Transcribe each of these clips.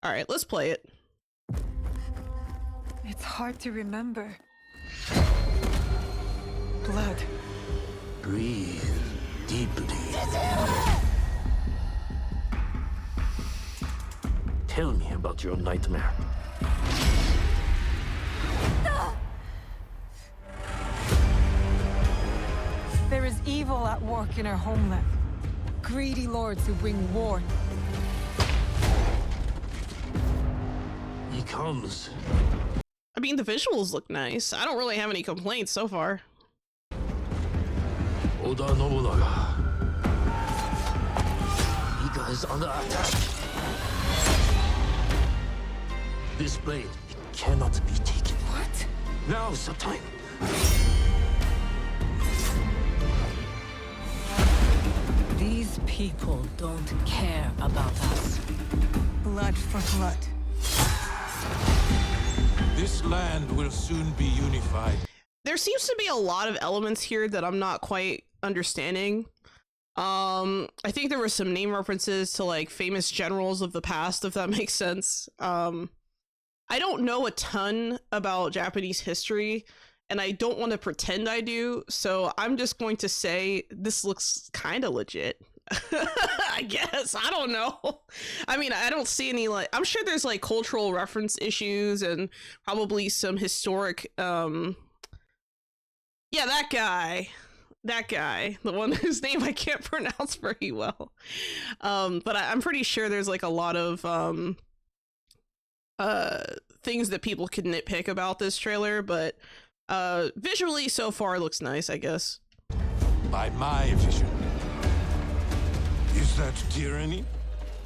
All right, let's play it. It's hard to remember. Blood. Breathe deeply. Tell me about your nightmare. There is evil at work in our homeland. Greedy lords who bring war. He comes. I mean, the visuals look nice. I don't really have any complaints so far. Oda Nobunaga. Iga is under attack. This blade, it cannot be taken. What? Now's the time. These people don't care about us. Blood for blood. This land will soon be unified. There seems to be a lot of elements here that I'm not quite understanding. I think there were some name references to like famous generals of the past, if that makes sense. I don't know a ton about Japanese history, and I don't want to pretend I do, so I'm just going to say this looks kind of legit. I guess. I don't know. I mean, I don't see any, like, I'm sure there's like cultural reference issues and probably some historic, yeah, that guy, the one whose name I can't pronounce very well. But I'm pretty sure there's like a lot of, things that people could nitpick about this trailer, but, visually so far looks nice, I guess. By my vision. Is that tyranny?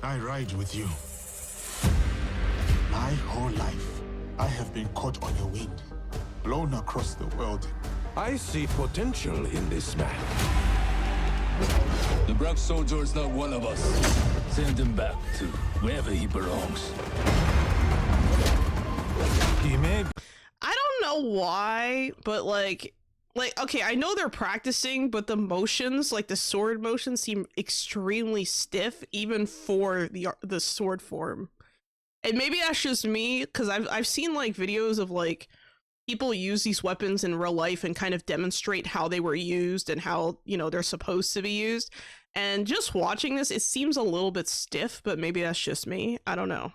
I ride with you. My whole life, I have been caught on a wind, blown across the world. I see potential in this man. The brave soldier is not one of us. Send him back to wherever he belongs. He may be. I don't know why, but like, okay, I know they're practicing, but the motions, like the sword motions, seem extremely stiff, even for the sword form. And maybe that's just me, because I've seen like videos of like people use these weapons in real life and kind of demonstrate how they were used and how, you know, they're supposed to be used. And just watching this, it seems a little bit stiff, but maybe that's just me. I don't know.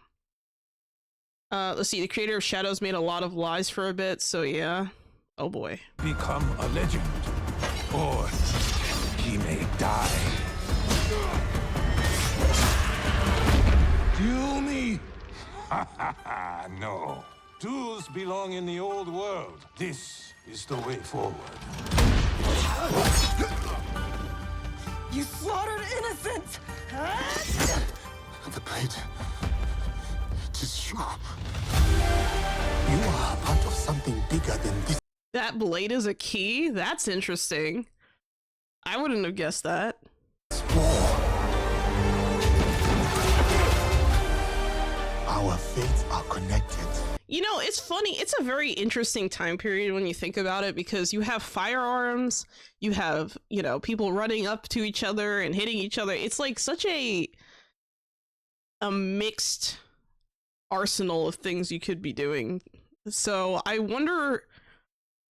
Let's see, the creator of Shadows made a lot of lies for a bit, so yeah. Oh boy. Become a legend. Or he may die. Kill me? Ha ha ha, no. Tools belong in the old world. This is the way forward. You slaughtered innocents! The blade. It is you. You are a part of something bigger than this. That blade is a key? That's interesting. I wouldn't have guessed that. Our fates are connected. You know, it's funny. It's a very interesting time period when you think about it, because you have firearms, you have, you know, people running up to each other and hitting each other. It's like such a mixed arsenal of things you could be doing. So I wonder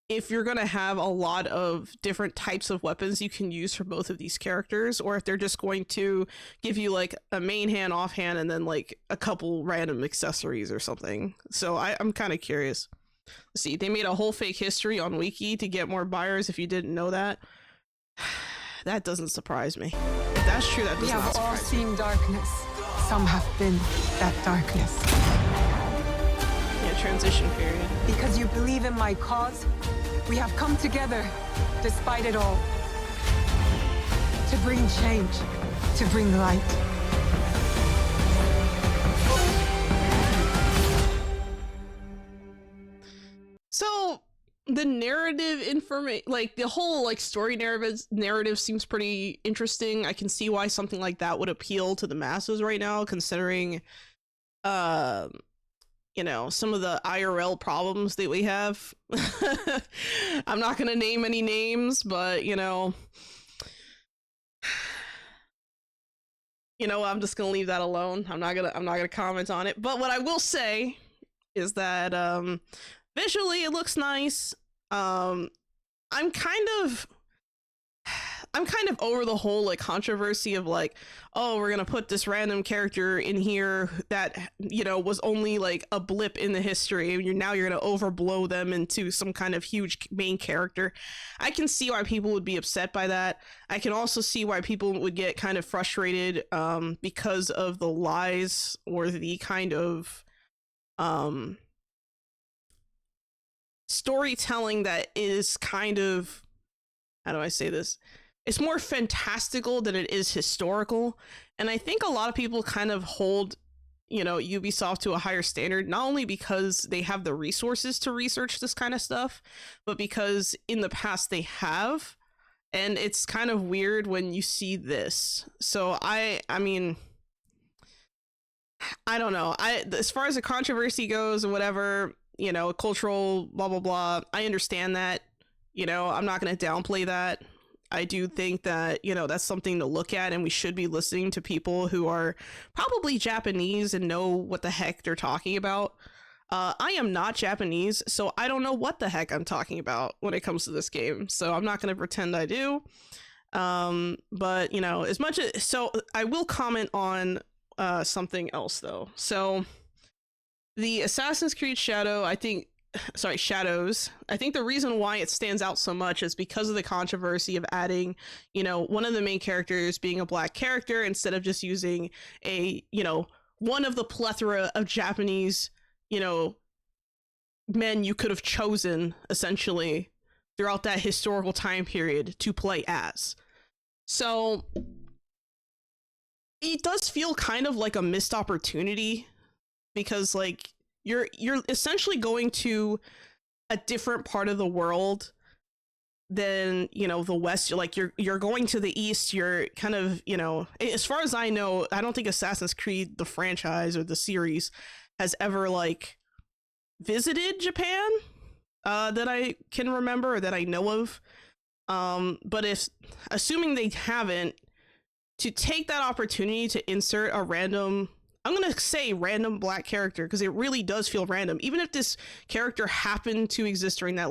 if you're going to have a lot of different types of weapons you can use for both of these characters, or if they're just going to give you like a main hand, offhand, and then like a couple random accessories or something. So I'm kind of curious. Let's see, they made a whole fake history on Wiki to get more buyers. If you didn't know that, that doesn't surprise me. If that's true, that does We not have all surprise me. seen darkness. Some have been that darkness. Yeah, transition period. Because you believe in my cause, we have come together, despite it all, to bring change, to bring light. So the narrative information, like the whole like story narrative seems pretty interesting. I can see why something like that would appeal to the masses right now, considering you know, some of the IRL problems that we have. I'm not going to name any names, but, you know, you know, I'm just gonna leave that alone. I'm not gonna comment on it. But what I will say is that visually it looks nice. I'm kind of over the whole like controversy of like, oh, we're gonna put this random character in here that, you know, was only like a blip in the history, and you're gonna overblow them into some kind of huge main character. I can see why people would be upset by that. I can also see why people would get kind of frustrated because of the lies or the kind of storytelling that is kind of, how do I say this? It's more fantastical than it is historical. And I think a lot of people kind of hold, you know, Ubisoft to a higher standard, not only because they have the resources to research this kind of stuff, but because in the past they have. And it's kind of weird when you see this. So I mean, I don't know. As far as the controversy goes and whatever, you know, cultural blah blah blah, I understand that. You know, I'm not going to downplay that. I do think that, you know, that's something to look at, and we should be listening to people who are probably Japanese and know what the heck they're talking about. I am not Japanese, so I don't know what the heck I'm talking about when it comes to this game. So I'm not going to pretend I do. But, you know, as much as, so I will comment on something else though. So the Assassin's Creed Shadows, I think the reason why it stands out so much is because of the controversy of adding, you know, one of the main characters being a black character instead of just using a, you know, one of the plethora of Japanese, you know, men you could have chosen essentially throughout that historical time period to play as. So it does feel kind of like a missed opportunity, because like you're essentially going to a different part of the world than, you know, the West. Like you're going to the East. You're kind of, you know, as far as I know, I don't think Assassin's Creed, the franchise or the series, has ever like visited Japan that I can remember or that I know of. But if, assuming they haven't, to take that opportunity to insert a random, I'm going to say random black character, because it really does feel random. Even if this character happened to exist during that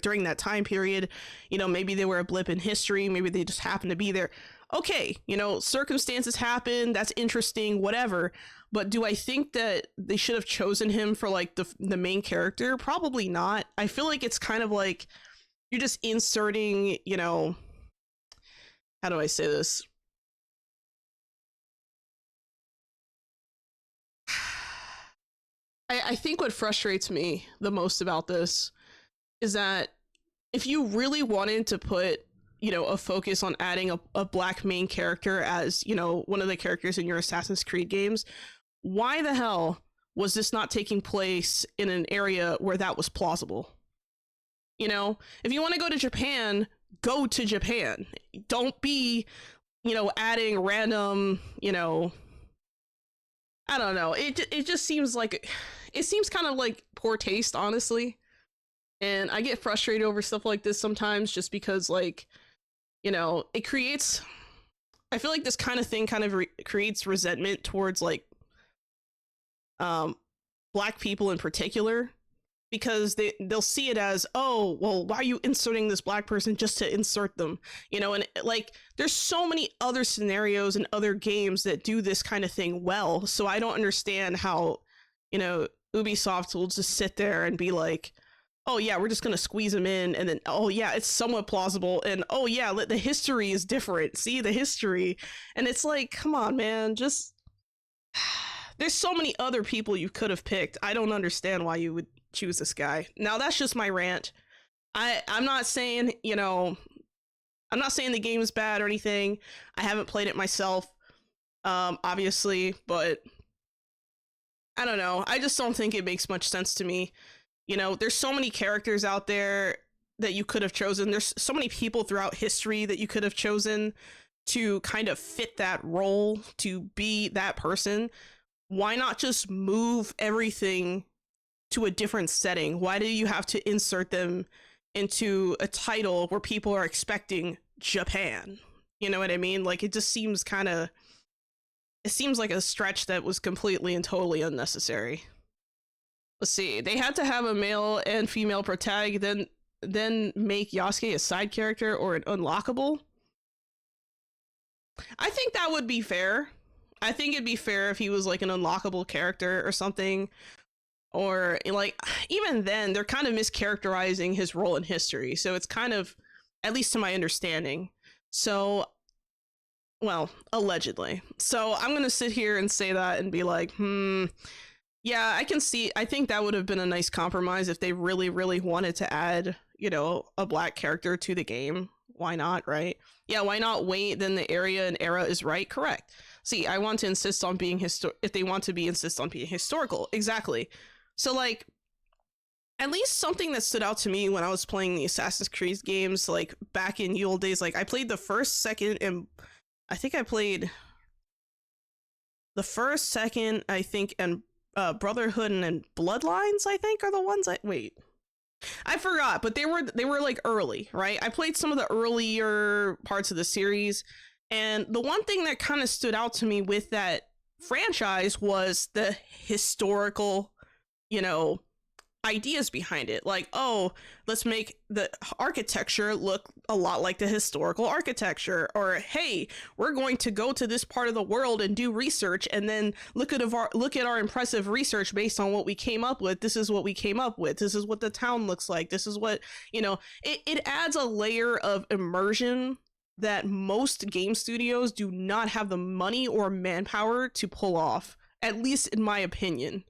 during that time period, you know, maybe they were a blip in history, maybe they just happened to be there. Okay, you know, circumstances happen, that's interesting, whatever. But do I think that they should have chosen him for like the main character? Probably not. I feel like it's kind of like you're just inserting, you know, how do I say this? I think what frustrates me the most about this is that if you really wanted to put, you know, a focus on adding a black main character as, you know, one of the characters in your Assassin's Creed games, why the hell was this not taking place in an area where that was plausible? You know, if you want to go to Japan, go to Japan. Don't be, you know, adding random, you know, I don't know. It just seems like, it seems kind of like poor taste, honestly. And I get frustrated over stuff like this sometimes, just because, like, you know, it creates, I feel like this kind of thing kind of creates resentment towards like black people in particular, because they'll see it as, oh, well, why are you inserting this black person just to insert them? You know, and like there's so many other scenarios and other games that do this kind of thing well. So I don't understand how, you know, Ubisoft will just sit there and be like, oh yeah, we're just gonna squeeze them in, and then, oh yeah, it's somewhat plausible, and oh yeah, the history is different, see the history. And it's like, come on, man, just there's so many other people you could have picked. I don't understand why you would choose this guy. Now that's just my rant. I'm not saying, you know, I'm not saying the game is bad or anything. I haven't played it myself, obviously, but I don't know. I just don't think it makes much sense to me. You know, there's so many characters out there that you could have chosen. There's so many people throughout history that you could have chosen to kind of fit that role, to be that person. Why not just move everything to a different setting? Why do you have to insert them into a title where people are expecting Japan? You know what I mean? Like, it just seems kind of it seems like a stretch that was completely and totally unnecessary. Let's see. They had to have a male and female protagonist, then make Yasuke a side character or an unlockable. I think that would be fair. I think it'd be fair if he was like an unlockable character or something. Or like, even then, they're kind of mischaracterizing his role in history. So it's kind of, at least to my understanding. So, well, allegedly. So I'm going to sit here and say that and be like, yeah, I can see. I think that would have been a nice compromise if they really, really wanted to add, you know, a black character to the game. Why not, right? Yeah, why not wait? Then the area and era is right. Correct. See, I want to insist on being if they want to be insist on being historical. Exactly. So like, at least something that stood out to me when I was playing the Assassin's Creed games, like back in the old days, like I played the first, second, and I think I played the first, second, I think, and Brotherhood and Bloodlines, I think, are the ones I forgot, but they were like early, right? I played some of the earlier parts of the series, and the one thing that kind of stood out to me with that franchise was the historical, you know, ideas behind it. Like, oh, let's make the architecture look a lot like the historical architecture, or hey, we're going to go to this part of the world and do research, and then look at our impressive research based on what we came up with. This is what we came up with. This is what the town looks like. This is what, you know, it adds a layer of immersion that most game studios do not have the money or manpower to pull off, at least in my opinion.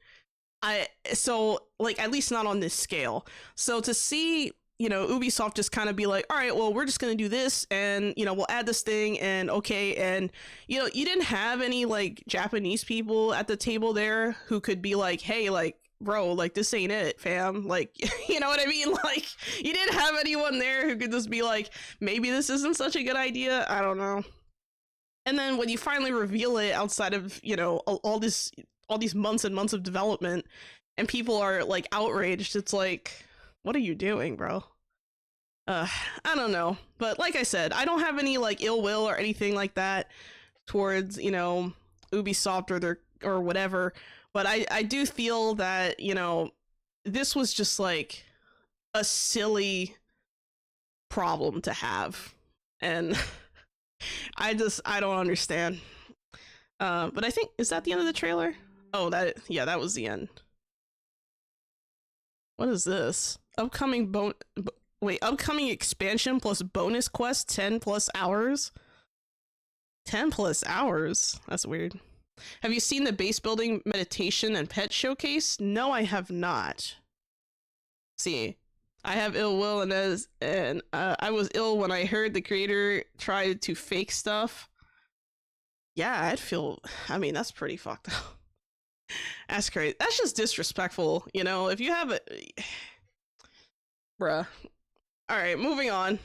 So like, at least not on this scale. So to see, you know, Ubisoft just kind of be like, all right, well, we're just going to do this, and, you know, we'll add this thing, and okay. And, you know, you didn't have any like Japanese people at the table there who could be like, hey, like, bro, like, this ain't it, fam. Like, you know what I mean? Like, you didn't have anyone there who could just be like, maybe this isn't such a good idea. I don't know. And then when you finally reveal it outside of, you know, all these months and months of development, and people are like outraged, it's like, what are you doing, bro? I don't know. But like I said, I don't have any like ill will or anything like that towards, you know, Ubisoft or whatever. But I do feel that, you know, this was just like a silly problem to have. And I don't understand. But I think, is that the end of the trailer? Oh, that was the end. What is this? Upcoming expansion plus bonus quest, 10 plus hours? 10 plus hours? That's weird. Have you seen the base building, meditation, and pet showcase? No, I have not. See, I have ill will, and I was ill when I heard the creator tried to fake stuff. Yeah, I mean, that's pretty fucked up. That's crazy. That's just disrespectful, you know? If you have a... Bruh. Alright, moving on.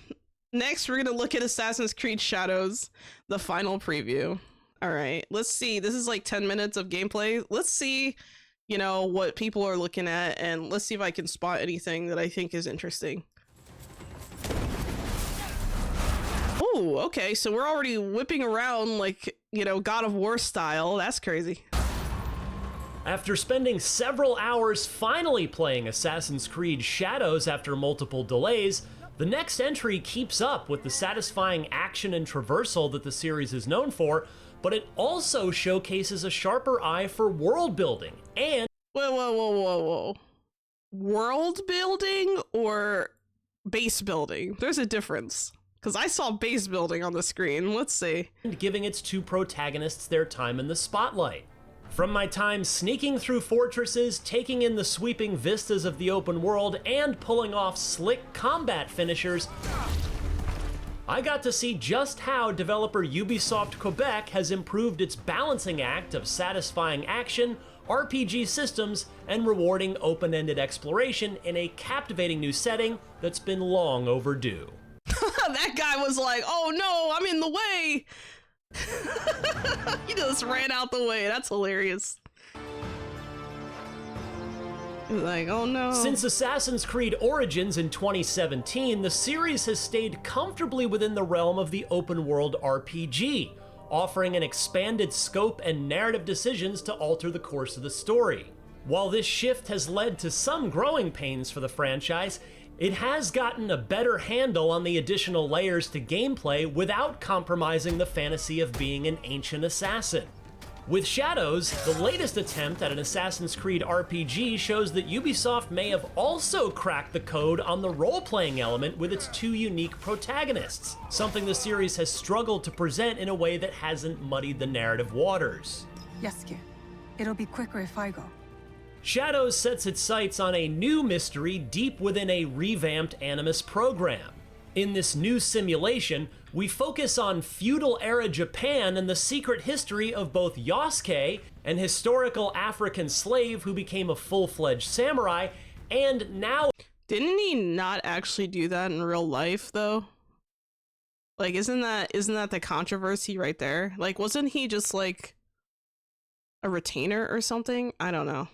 Next, we're gonna look at Assassin's Creed Shadows, the final preview. Alright, let's see. This is like 10 minutes of gameplay. Let's see, you know, what people are looking at, and let's see if I can spot anything that I think is interesting. Oh, okay, so we're already whipping around like, you know, God of War style. That's crazy. After spending several hours finally playing Assassin's Creed Shadows after multiple delays, the next entry keeps up with the satisfying action and traversal that the series is known for, but it also showcases a sharper eye for world building and... Whoa. World building or base building? There's a difference. Because I saw base building on the screen. Let's see. And giving its two protagonists their time in the spotlight. From my time sneaking through fortresses, taking in the sweeping vistas of the open world, and pulling off slick combat finishers, I got to see just how developer Ubisoft Quebec has improved its balancing act of satisfying action, RPG systems, and rewarding open-ended exploration in a captivating new setting that's been long overdue. That guy was like, oh no, I'm in the way! He just ran out the way. That's hilarious. He's like, oh no. Since Assassin's Creed Origins in 2017, the series has stayed comfortably within the realm of the open world RPG, offering an expanded scope and narrative decisions to alter the course of the story. While this shift has led to some growing pains for the franchise, it has gotten a better handle on the additional layers to gameplay without compromising the fantasy of being an ancient assassin. With Shadows, the latest attempt at an Assassin's Creed RPG shows that Ubisoft may have also cracked the code on the role-playing element with its two unique protagonists, something the series has struggled to present in a way that hasn't muddied the narrative waters. Yes, kid. It'll be quicker if I go. Shadows sets its sights on a new mystery deep within a revamped Animus program. In this new simulation, we focus on feudal-era Japan and the secret history of both Yasuke, an historical African slave who became a full-fledged samurai, and now... Didn't he not actually do that in real life, though? Like, isn't that the controversy right there? Like, wasn't he just, like, a retainer or something? I don't know.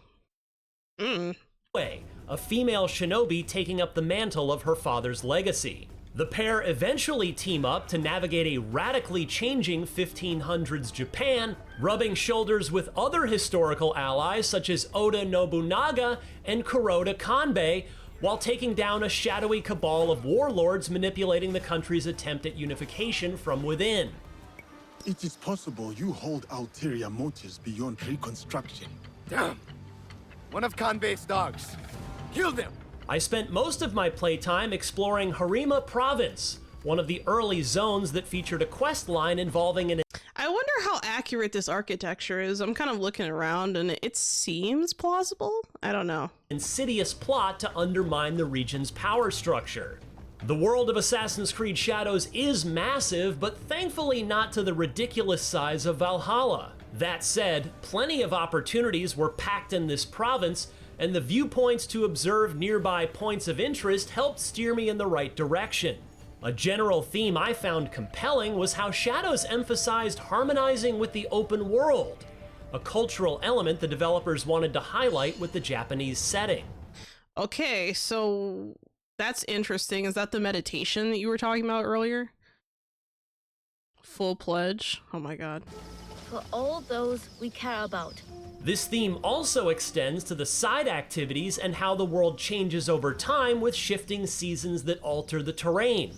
A female shinobi taking up the mantle of her father's legacy. The pair eventually team up to navigate a radically changing 1500s Japan, rubbing shoulders with other historical allies such as Oda Nobunaga and Kuroda Kanbei, while taking down a shadowy cabal of warlords manipulating the country's attempt at unification from within. It is possible you hold ulterior motives beyond reconstruction. Damn! One of Kanbei's dogs. Kill them! I spent most of my playtime exploring Harima Province, one of the early zones that featured a quest line involving an... I wonder how accurate this architecture is. I'm kind of looking around and it seems plausible. I don't know. ...insidious plot to undermine the region's power structure. The world of Assassin's Creed Shadows is massive, but thankfully not to the ridiculous size of Valhalla. That said, plenty of opportunities were packed in this province, and the viewpoints to observe nearby points of interest helped steer me in the right direction. A general theme I found compelling was how Shadows emphasized harmonizing with the open world, a cultural element the developers wanted to highlight with the Japanese setting. Okay, so that's interesting. Is that the meditation that you were talking about earlier? Full pledge. Oh my god. For all those we care about. This theme also extends to the side activities and how the world changes over time with shifting seasons that alter the terrain.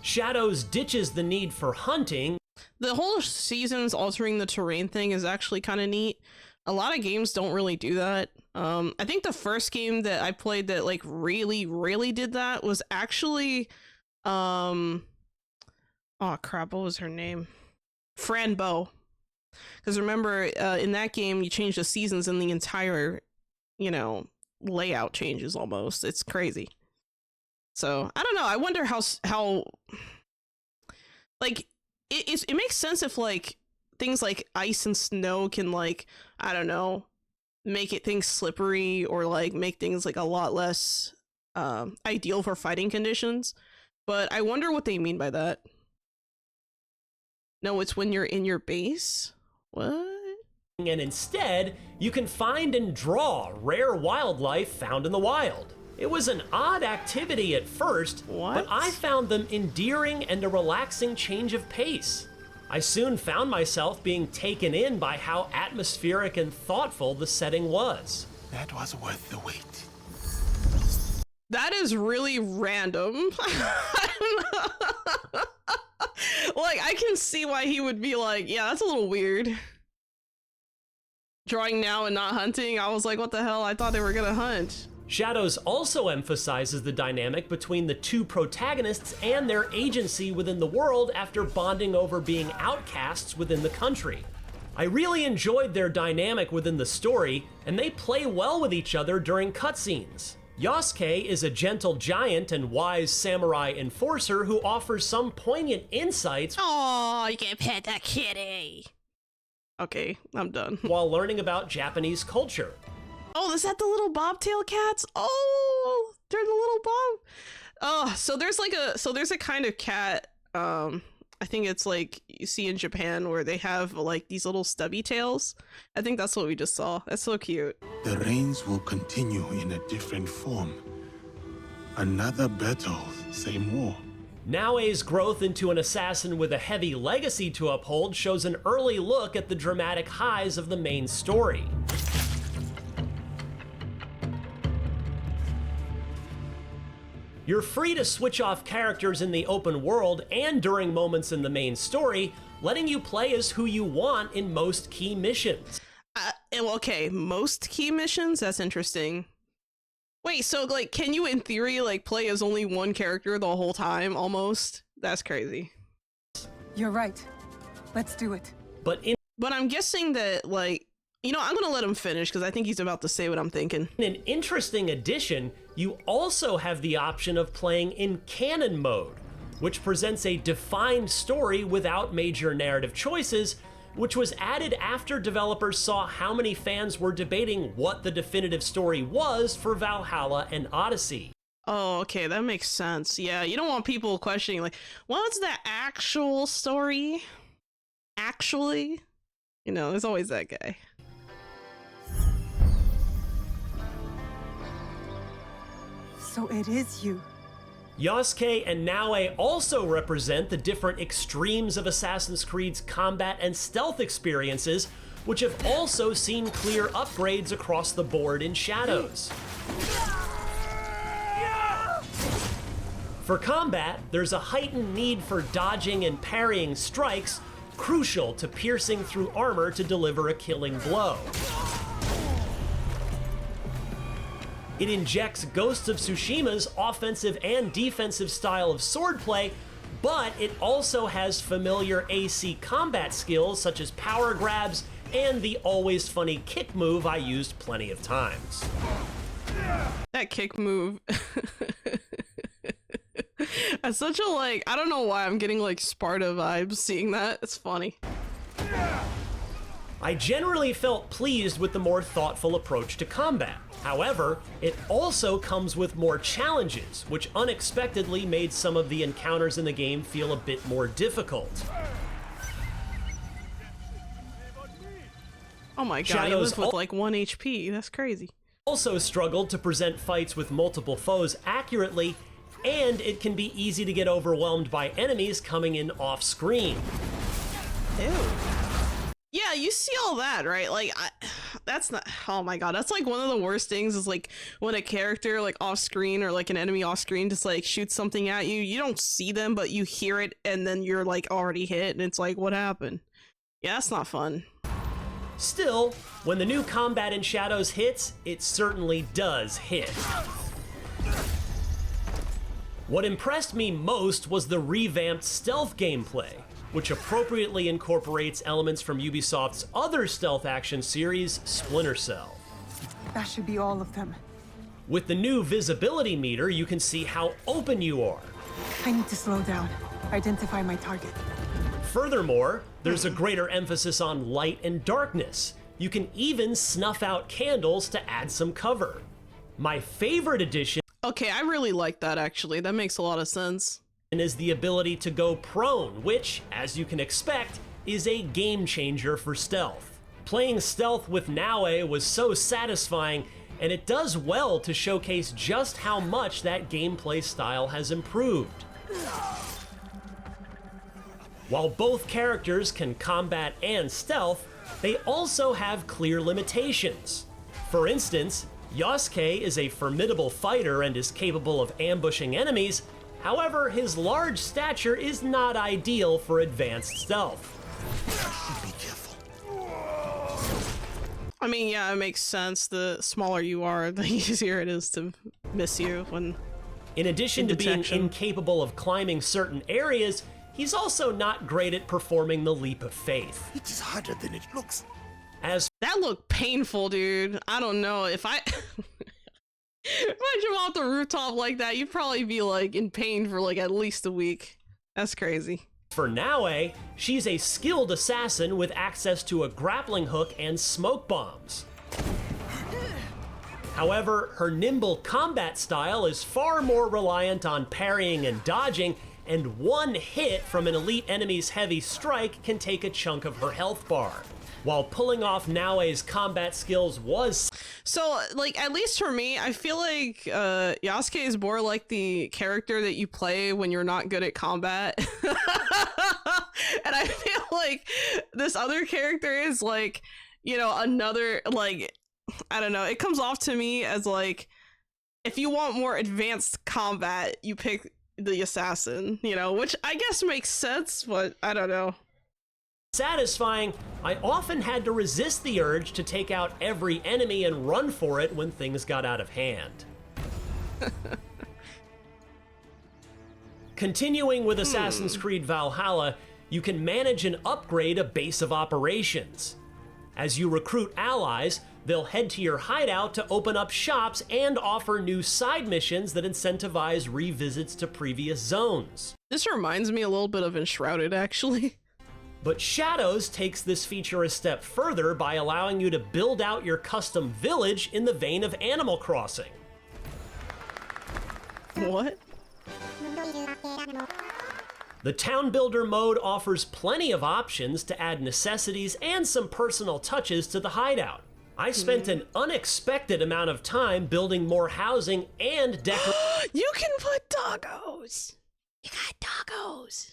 Shadows ditches the need for hunting. The whole seasons altering the terrain thing is actually kind of neat. A lot of games don't really do that. I think the first game that I played that like really did that was actually oh crap, what was her name? Fran Bow. Because remember, in that game, you change the seasons and the entire, layout changes almost. It's crazy. So, I don't know. I wonder how like, it makes sense if, like, things like ice and snow can, like, I don't know, make things slippery or, like, make things, like, a lot less ideal for fighting conditions. But I wonder what they mean by that. No, it's when you're in your base? What? And instead, you can find and draw rare wildlife found in the wild. It was an odd activity at first, but I found them endearing and a relaxing change of pace. I soon found myself being taken in by how atmospheric and thoughtful the setting was. That was worth the wait. That is really random. Like, I can see why he would be like, yeah, that's a little weird. Drawing now and not hunting, I was like, what the hell? I thought they were gonna hunt. Shadows also emphasizes the dynamic between the two protagonists and their agency within the world after bonding over being outcasts within the country. I really enjoyed their dynamic within the story, and they play well with each other during cutscenes. Yasuke is a gentle giant and wise samurai enforcer who offers some poignant insights. Oh, you can pet the kitty. Okay, I'm done. While learning about Japanese culture. Oh, is that the little bobtail cats? Oh, they're the little bob. Oh, so there's a kind of cat. I think it's like you see in Japan where they have like these little stubby tails. I think that's what we just saw. That's so cute. The rains will continue in a different form. Another battle, same war. Naoe's growth into an assassin with a heavy legacy to uphold shows an early look at the dramatic highs of the main story. You're free to switch off characters in the open world and during moments in the main story, letting you play as who you want in most key missions. Okay, most key missions? That's interesting. Wait, so, like, can you, in theory, like, play as only one character the whole time, almost? That's crazy. You're right. Let's do it. But I'm guessing that, like, you know, I'm gonna let him finish, because I think he's about to say what I'm thinking. in an interesting addition, you also have the option of playing in canon mode, which presents a defined story without major narrative choices, which was added after developers saw how many fans were debating what the definitive story was for Valhalla and Odyssey. Oh, okay, that makes sense. Yeah, you don't want people questioning, like, what's the actual story? Actually? You know, there's always that guy. So it is you. Yasuke and Naoe also represent the different extremes of Assassin's Creed's combat and stealth experiences, which have also seen clear upgrades across the board in Shadows. For combat, there's a heightened need for dodging and parrying strikes, crucial to piercing through armor to deliver a killing blow. It injects Ghost of Tsushima's offensive and defensive style of swordplay, but it also has familiar AC combat skills such as power grabs and the always funny kick move I used plenty of times. That kick move. That's such a, like, I don't know why I'm getting, like, Sparta vibes seeing that. It's funny. I generally felt pleased with the more thoughtful approach to combat. However, it also comes with more challenges, which unexpectedly made some of the encounters in the game feel a bit more difficult. Oh my god, Shadows he lives with like 1 HP. That's crazy. Also struggled to present fights with multiple foes accurately, and it can be easy to get overwhelmed by enemies coming in off screen. Ew. Yeah, you see all that, right? Like, that's not, oh my god, that's like one of the worst things is like when a character like off screen or like an enemy off screen just like shoots something at you. You don't see them, but you hear it and then you're like already hit and it's like, what happened? Yeah, that's not fun. Still, when the new combat in Shadows hits, it certainly does hit. What impressed me most was the revamped stealth gameplay, which appropriately incorporates elements from Ubisoft's other stealth action series, Splinter Cell. That should be all of them. With the new visibility meter, you can see how open you are. I need to slow down, identify my target. Furthermore, there's a greater emphasis on light and darkness. You can even snuff out candles to add some cover. My favorite addition Okay, I really like that actually. That makes a lot of sense. is the ability to go prone, which, as you can expect, is a game changer for stealth. Playing stealth with Naoe was so satisfying, and it does well to showcase just how much that gameplay style has improved. While both characters can combat and stealth, they also have clear limitations. For instance, Yasuke is a formidable fighter and is capable of ambushing enemies. However, his large stature is not ideal for advanced stealth. Be careful. I mean, yeah, it makes sense. The smaller you are, the easier it is to miss you when... In addition to being detection. incapable of climbing certain areas, he's also not great at performing the leap of faith. It is harder than it looks. As That looked painful, dude. I don't know if I... If I jump off the rooftop like that, you'd probably be like in pain for like at least a week. That's crazy. for Naoe, she's a skilled assassin with access to a grappling hook and smoke bombs. However, her nimble combat style is far more reliant on parrying and dodging, and one hit from an elite enemy's heavy strike can take a chunk of her health bar. While pulling off Naoe's combat skills was So, like, at least for me, I feel like Yasuke is more like the character that you play when you're not good at combat. And I feel like this other character is like, you know, another, like, I don't know, it comes off to me as like, if you want more advanced combat, you pick the assassin, you know, which I guess makes sense, but I don't know. satisfying. I often had to resist the urge to take out every enemy and run for it when things got out of hand. Continuing with Assassin's Creed Valhalla, you can manage and upgrade a base of operations. As you recruit allies, they'll head to your hideout to open up shops and offer new side missions that incentivize revisits to previous zones. This reminds me a little bit of Enshrouded, actually. But Shadows takes this feature a step further by allowing you to build out your custom village in the vein of Animal Crossing. What? The Town Builder mode offers plenty of options to add necessities and some personal touches to the hideout. I spent an unexpected amount of time building more housing and decorating. You can put doggos! You got doggos!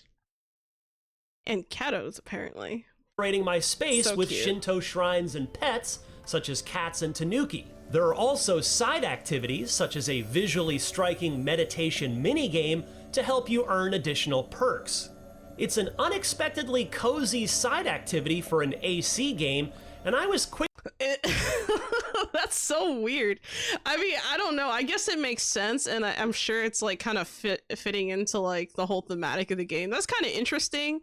And catos, apparently. My space So with cute. Shinto shrines and pets, such as cats and tanuki. There are also side activities, such as a visually striking meditation minigame to help you earn additional perks. It's an unexpectedly cozy side activity for an AC game, and I was quick. That's so weird. I mean, I don't know. I guess it makes sense, and I'm sure it's like kind of fitting into like the whole thematic of the game. That's kind of interesting.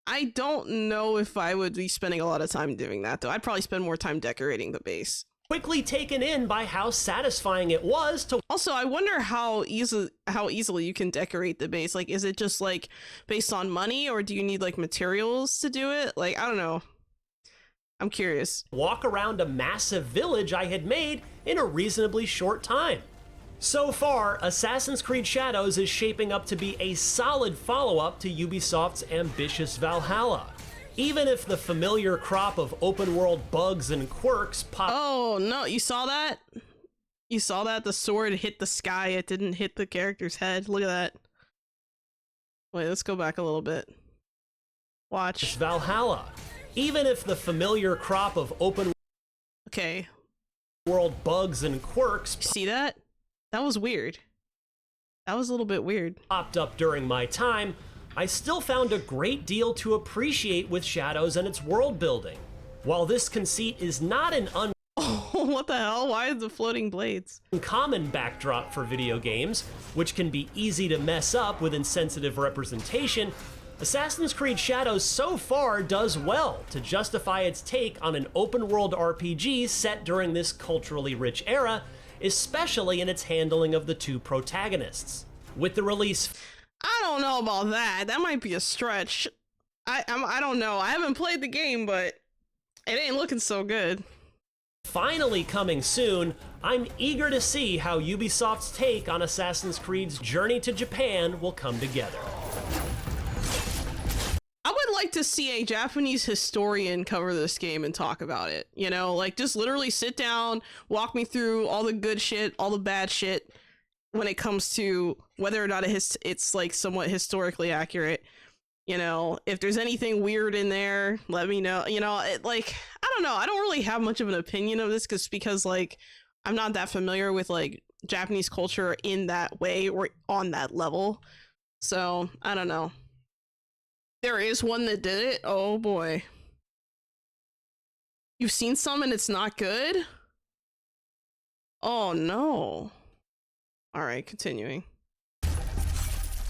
I don't know if I would be spending a lot of time doing that, though. I'd probably spend more time decorating the base. Quickly taken in by how satisfying it was to. Also, I wonder how easily you can decorate the base. Like, is it just like based on money, or do you need like materials to do it? Like, I don't know. I'm curious. Walk around a massive village I had made in a reasonably short time. So far, Assassin's Creed Shadows is shaping up to be a solid follow-up to Ubisoft's ambitious Valhalla. Even if the familiar crop of open-world bugs and quirks pop. Oh, no, you saw that? You saw that? The sword hit the sky, it didn't hit the character's head. Look at that. Wait, let's go back a little bit. Watch. Valhalla. Even if the familiar crop of open world bugs and quirks. See that? That was weird. That was a little bit weird. Popped up during my time, I still found a great deal to appreciate with Shadows and its world building. While this conceit is not an what the hell? Why is the floating blades? Uncommon backdrop for video games, which can be easy to mess up with insensitive representation, Assassin's Creed Shadows so far does well to justify its take on an open-world RPG set during this culturally rich era, especially in its handling of the two protagonists. With the release... I don't know about that. That might be a stretch. I don't know. I haven't played the game, but it ain't looking so good. Finally coming soon, I'm eager to see how Ubisoft's take on Assassin's Creed's journey to Japan will come together. I would like to see a Japanese historian cover this game and talk about it. You know, like just literally sit down, walk me through all the good shit, all the bad shit when it comes to whether or not it's like somewhat historically accurate. You know, if there's anything weird in there, let me know. You know, like, I don't know. I don't really have much of an opinion of this because like I'm not that familiar with like Japanese culture in that way or on that level. So I don't know. There is one that did it. Oh boy. You've seen some and it's not good? Oh no. All right, continuing.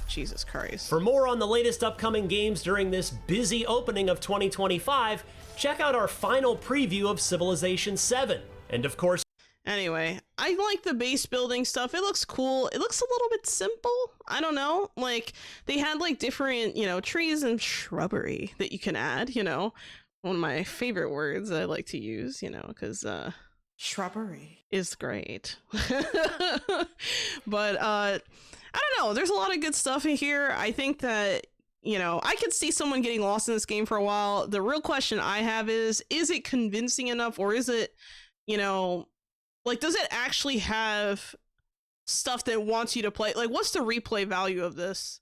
Jesus Christ. For more on the latest upcoming games during this busy opening of 2025, check out our final preview of Civilization 7. And of course, anyway, I like the base building stuff. It looks cool. It looks a little bit simple. I don't know. Like, they had, like, different, you know, trees and shrubbery that you can add, you know. One of my favorite words I like to use, you know, because, shrubbery is great. But, I don't know. There's a lot of good stuff in here. I think that, you know, I could see someone getting lost in this game for a while. The real question I have is it convincing enough, or is it, you know, like, does it actually have stuff that wants you to play? Like, what's the replay value of this?